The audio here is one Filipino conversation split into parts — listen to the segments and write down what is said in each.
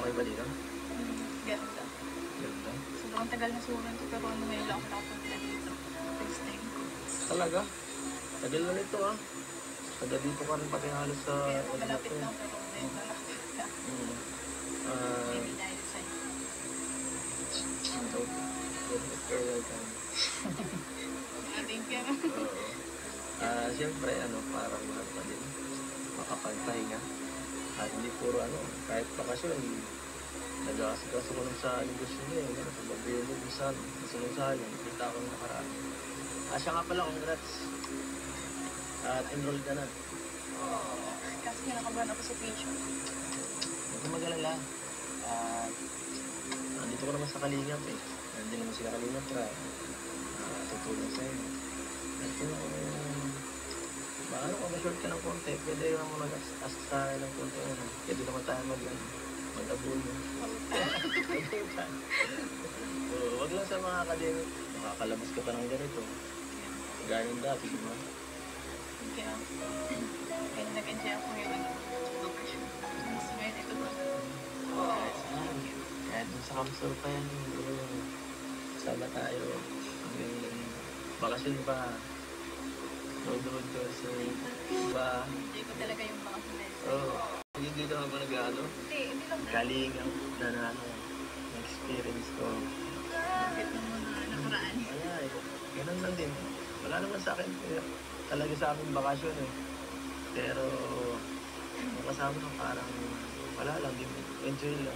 Okay ba dito? Ganda. Ganda. Sobrang tagal na suran ko pero ano ngayon lang ako nakapunta dito. First time ko. Talaga? Tagal na nito ah. Taga dito ka rin pati halos sa... Kaya malapit lang pero ngayon malapit ka. Maybe dahil sa'yo. Thank you. Siyempre, parang pa din makapagpahinga. At hindi puro kahit bakasyon, nag-aasikaso ko lang sa negosyo niya eh. Pag-babiyo mo kung saan, kasunod-saan yun, kita ko ng nakaraan. Siya nga pala, congrats. At enroll ka na. Kasi nakabahan ako sa patient. Huwag kang mag-alala. Nandito ko naman sa Kalingap eh. Nandito naman sila Kalingap para tutulong sa'yo. At baka kung ma-short ka ng konti, pwede naman mag-ask sa akin ng konti. Pwede naman tayo mag-abulo. Huwag lang sa mga academic. Makakalabas ka pa ng ganito. Gaya ng dati, di ba? Kaya nag-enjoy ako ngayon. Mas ngayon ito ba? Kaya dun sa Kamsur pa yan, sama tayo. Bakasyon pa. Road ko sa iba. Hindi ko talaga yung mga sunay. Oo. Hindi dito nga ba nag-ano? Hindi lang. Galing na experience ko. Bakit ng mga nakaraan? Ay, ganun lang din. Wala naman sa akin. Talaga sa amin bakasyon eh. Pero, kasama ko parang wala lang din. Enjoy lang.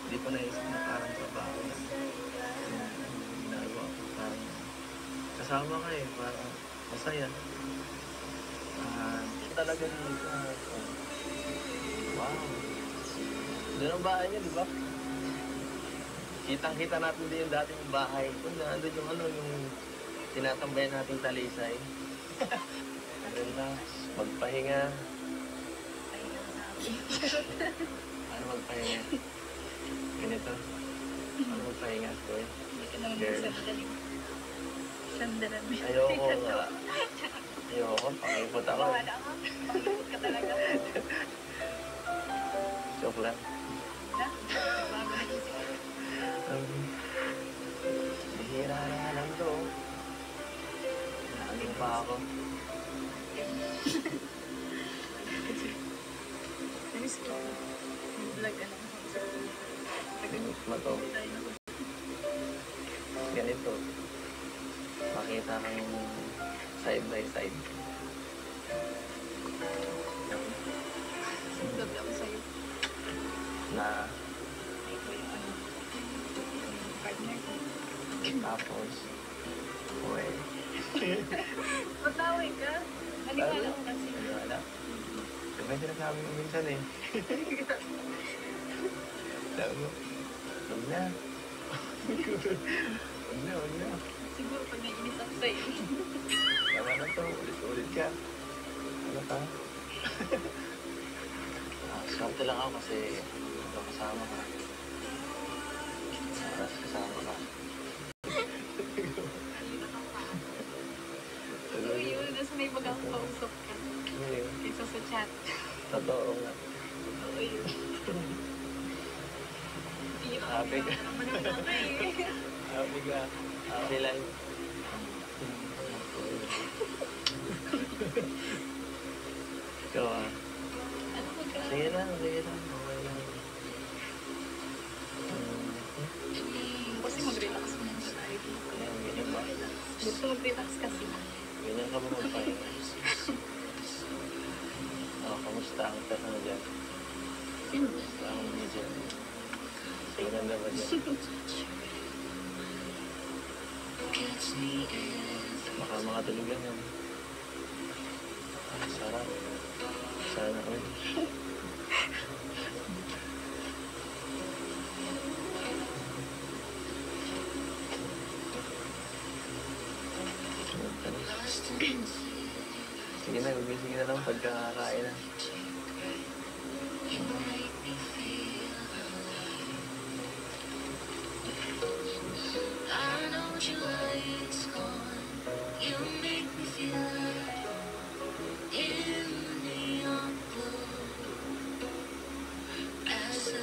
Hindi pa naisip na parang trabaho lang. Ginagawa ko parang kasama ka eh. Parang masaya. Talaga dito. Wow. Doon ang bahay niya, di ba? Kitang-kita natin din yung dating bahay. Kung nandun yung tinatambayan nating talisay. Relax, magpahinga. Ano magpahinga? Ganito. Ano magpahinga, boy? Hindi ka naman magsandaling. Sandalan. Ayoko nga. Ayoko, pakipot ako. Wala ka. Pakipot ka talaga. Joke lang. Bago na isip ko. Bihira na lang to. Naaling pa ako. Namiss ko. Vlog Namiss mo to. Ganito. Makita kang side by side. Sabi ako sa'yo. Na Ito yung partner ko. tapos, uwe. Mataway ka? Naniwala ko kasi. Naniwala. Diba sinasabi mo minsan eh. Sabi mo, huwag na. Huwag na. Siguro pag naiinis ako sa'yo. Tama na to, ulit-ulit ka. Ano ka? Swerte lang ako kasi kasama ka. Oras kasama ka. So yun, nasa may bagang kausap ka. Kaysa sa chat. Totoo nga. Oo yun. Happy ka. Happy ka. Happy lang. Ikaw ah. Ano magka? Sige lang. Okay lang. Kasi mag-relax muna tayo dito. Ayan, ganyan ba? Gusto mag-relax kasi. Ganyan ka mo magpahinga. Kamusta ang ano dyan? Kamusta ang mga dyan? Tingnan na ba dyan? Baka mga tulugan yan. Sarap. Sana ko. Sige na, gumising na lang pagkakain na. In the neon glow as the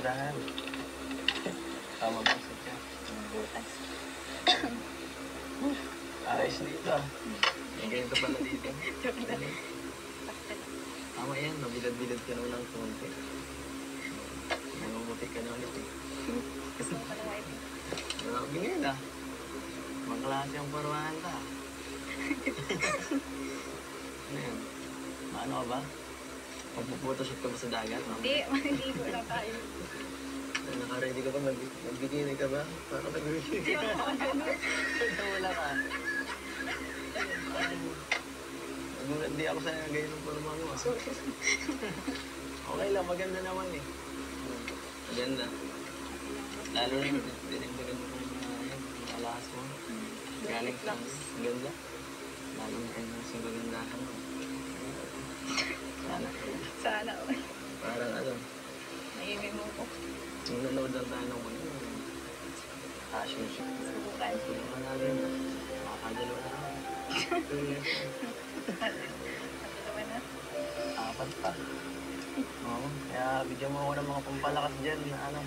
tirahan. Tama ba sa siya? Butas. Ayos dito ah. May ganito pala dito. Sakto. Tama yan, mabilad-bilad ka na ng konti. Namumuti ka na ulit eh. Gusto mo pala white. Grabe ngayon ah. Maklase ang paruhan ta. Ano yan? Maano ka ba? Magpupotoshoot ka ba sa dagat? Hindi, maliligo lang tayo. Naka-ready ka ba? Magbikini ka ba? Para mag-bikini. Hindi ako ganun. Wala ka. Nagulat di ako sa ganyan ng forma mo. Ah. Okay lang, maganda naman eh. Maganda. Lalo na din maganda kung yung alas mo. Galing sa maganda. Lalo na yung sa magandahan mo. Sana. Sana. Parang ano, Naiimim mo ko. nung nanood lang tayo ng ano, fashion show. Subukan. Subukan natin. Makakadalawa na naman. Dalawa na. Apat pa. Oo. Kaya bigyan mo ako ng mga pampalakas dyan na ano,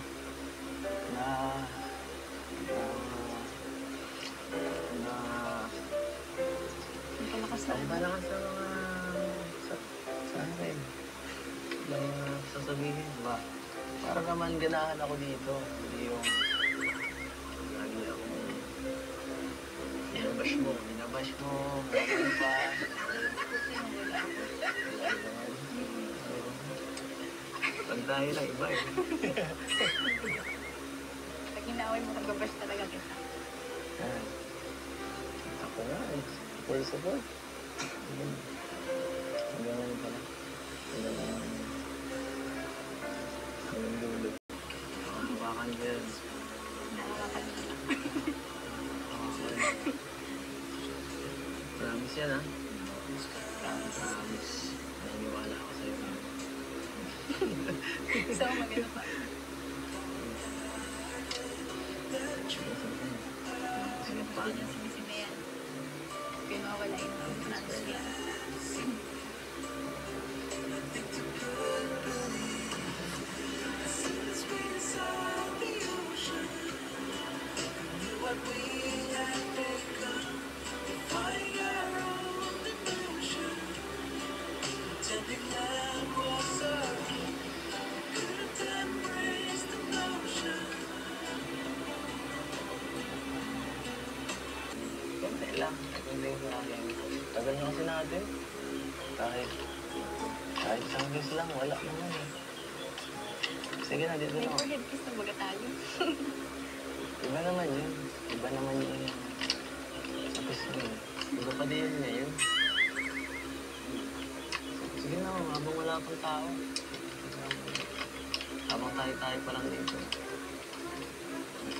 na, na, Ang palakas na. pampalakas sa mga, sa akin. Lang sasabihin ba? Para naman ganahan ako dito. Hindi yung, lagi ako, binabash mo, ano ba? Pag dahil lang iba eh. Pag hinaway mo, magbabash talaga kita. Yan. Ako nga eh. Full support. Hanggang ngayon pala. Hanggang dulo. Hawakan dyan. Nakakakalala. Promise yan ah. Promise. Naniniwala ako sa'yo. So, maganda pa. Sige pa. Sige na yan. Pinawala yung transfer. Konti lang. Hindi ko sa akin. Tagal na kasi natin. Kahit isang beses lang, wala naman eh. Sige na, dito May na. forehead kiss na baga tayo. Iba naman yun. Iba naman yun. Tapos yun. Iba pa din yun ngayon. Sige na, habang wala pang tao. Habang tayo-tayo pa lang dito.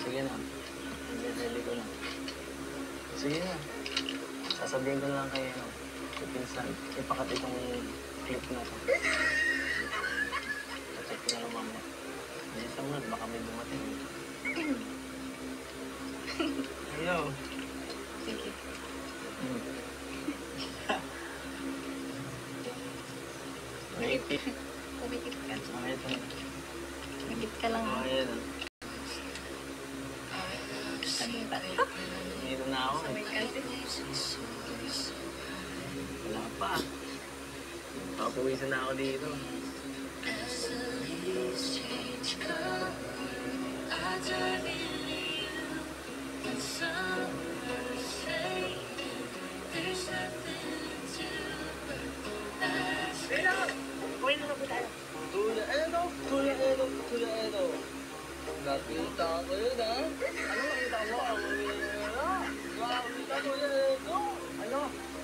Sige na. Ready ko na. Sige na. Sasabihin ko na lang kayo, pinsan, ipakat itong clip na to. Check ko na lang mamaya. Hindi sa mga, baka may dumating. Hello. Sige. May ipit. Kumikit ka. Okay, ito na. Kumikit ka lang. Okay na. Sabi pa rin. Dito na ako. Sabay kasi. Wala pa. Papawisan na ako dito. Uwi na po tayo. Tula Edo. Nakita ko yun ah.